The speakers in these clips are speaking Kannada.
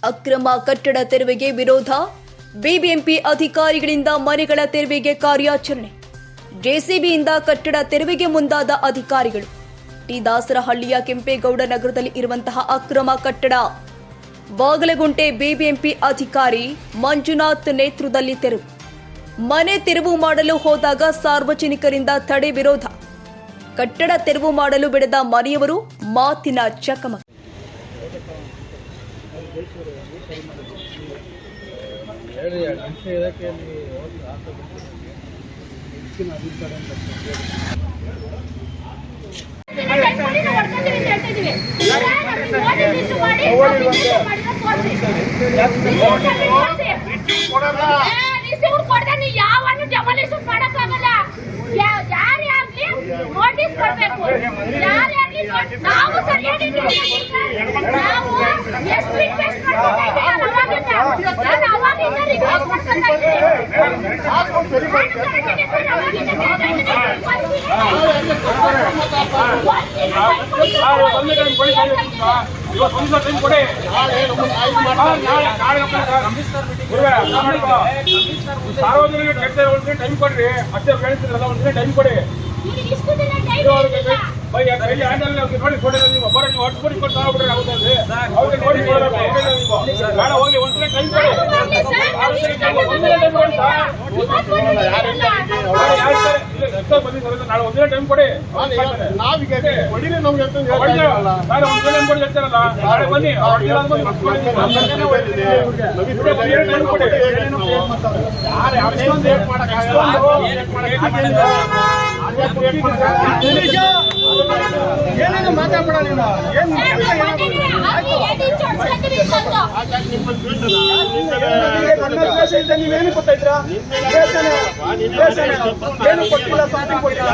ಅಕ್ರಮ ಕಟ್ಟಡ ತೆರವಿಗೆ ವಿರೋಧ, ಬಿಬಿಎಂಪಿ ಅಧಿಕಾರಿಗಳಿಂದ ಮನೆಗಳ ತೆರವಿಗೆ ಕಾರ್ಯಾಚರಣೆ, ಜೆಸಿಬಿಯಿಂದ ಕಟ್ಟಡ ತೆರವಿಗೆ ಮುಂದಾದ ಅಧಿಕಾರಿಗಳು. ಟಿ ದಾಸರಹಳ್ಳಿಯ ಕೆಂಪೇಗೌಡ ನಗರದಲ್ಲಿ ಇರುವಂತಹ ಅಕ್ರಮ ಕಟ್ಟಡ ಬಾಗಲಗುಂಟೆ ಬಿಬಿಎಂಪಿ ಅಧಿಕಾರಿ ಮಂಜುನಾಥ್ ನೇತೃತ್ವದಲ್ಲಿ ತೆರವು. ಮನೆ ತೆರವು ಮಾಡಲು ಹೋದಾಗ ಸಾರ್ವಜನಿಕರಿಂದ ತಡೆ ವಿರೋಧ. ಕಟ್ಟಡ ತೆರವು ಮಾಡಲು ಬಿಡದ ಮನೆಯವರು ಮಾತಿನ ಚಕಮಕಿ. ಯಾವನ್ನು ಡೆಮಾಲಿಷನ್ ಮಾಡಕ್ಕಾಗಲ್ಲ. ಯಾರೇ ಆಗ್ಲಿ ನೋಟಿಸ್ ಕೊಡ್ಬೇಕು. ಯಾರೇ ಆಗ್ಲಿ ನಾವು ಸರಿಯಾಗಿ ನಾವು ಎಷ್ಟು ರಿಕ್ವೆಸ್ಟ್ ಮಾಡ್ತಾ ಅವಾಗಿಂದ ರಿಕ್ವೆಸ್ಟ್ ಮಾಡ್ತಾ ಸಾರ್ವಜನಿಕ ಟೈಮ್ ಕೊಡ್ರಿ. ಅಷ್ಟೇ ಬೆಳೆಸಿದ್ರಲ್ಲ ಒಂದಿನ ಟೈಮ್ ಕೊಡಿ. ನೋಡಿ ಕೊಡಿ. ನೀವು ಒಬ್ಬರ ನೀವು ಹೊಟ್ಬಿಡಿ ಕೊಟ್ಟು ಬಿಡ್ರಿ. ಆಗುತ್ತದೆ ಅವ್ರಿಗೆ ನೋಡಿ ಬೇಡ ಹೋಗಿ ಒಂದಿನ ಟೈಮ್ ಕೊಡಿ. ನಾಳೆ ಒಂದಿನ ಟೈಮ್ ಕೊಡಿ. ನಾವೀಗ ಹೊಡಿರಿ. ನಮ್ಗೆ ಒಂದಿನ ಕೊಡಿ ಹೇಳ್ತಾರಲ್ಲ. ನಾಳೆ ಬನ್ನಿ. ಏನೇನು ಮಾತಾಡ ನೀವೇನು ಗೊತ್ತಾಯ್ತಾ? ಏನು ಕೊಟ್ಟಿಲ್ಲ, ಸಾಥಿಂಗ್ ಕೊಟ್ಟಿಲ್ಲ.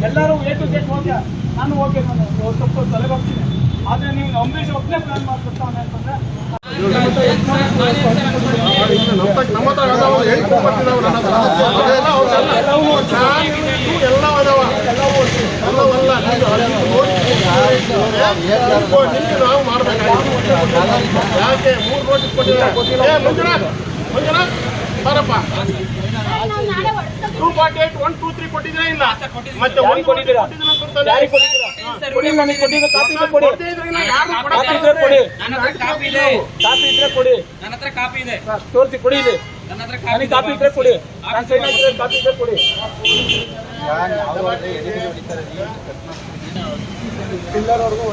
ಎಲ್ಲರೂ ಎ ಟು ಜೆಡ್ ಹೋಗ್ಯ. ನಾನು ಓಕೆ, ನಾನು ಸ್ವಲ್ಪ ತಲೆ ಬರ್ತೀನಿ. ಆದ್ರೆ ನೀವು ಅಂಬರೀಷ್ ಒಬ್ಬನೇ ಪ್ಲಾನ್ ಮಾಡ್ಕೊಡ್ತಾವನೆ ಅಂತಂದ್ರೆ ನಾವು ಮಾಡ್ಬೇಕಾಗಿತ್ತು. ಯಾಕೆ 3 ನೋಟಿಸ್ ಕೊಟ್ಟಿಲ್ಲ? ಮಂಜುನಾಥ್ ಬರಪ್ಪ. 248 1 2 3 ಕೊಟ್ಟಿದ್ರೆ ಇಲ್ಲ. ಮತ್ತೆ ಕೊಟ್ಟಿದ್ದೀರಾ? ಕಾಪಿ ಇದೆ ತೋರಿಸಿ ಕೊಡಿ. ಇದೆ ನನಗೆ ಕಾಪಿ ಇದ್ರೆ ಕೊಡಿ. ನಾನು ಸೈನ್ ಹಾಕಿದ್ರೆ ಕಾಪಿ ಇದ್ರೆ ಕೊಡಿ. ಪಿಲ್ಲರ್ವರೆಗೂ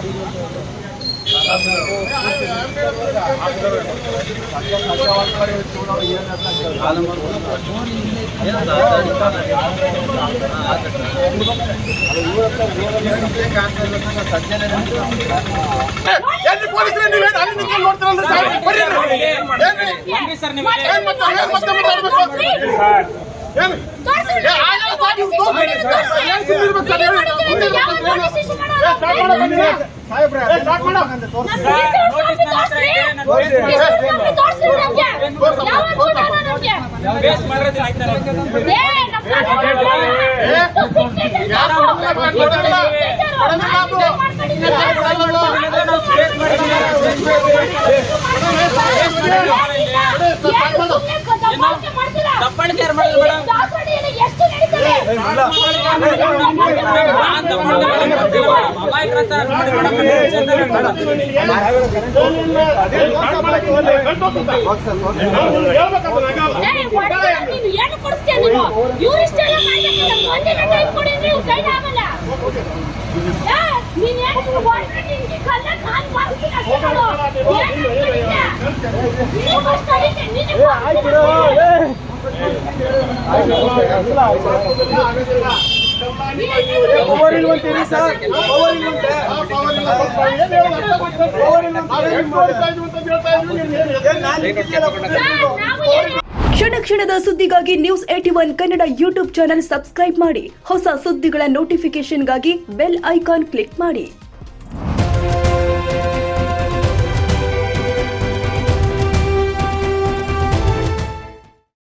ಕ್ಷಣ ಕ್ಷಣದ ಸುದ್ದಿಗಾಗಿ news 81 Kannada YouTube channel subscribe ಮಾಡಿ. ಹೊಸ ಸುದ್ದಿಗಳ ನೋಟಿಫಿಕೇಶನ್ಗಾಗಿ ಬೆಲ್ ಐಕಾನ್ ಕ್ಲಿಕ್ ಮಾಡಿ.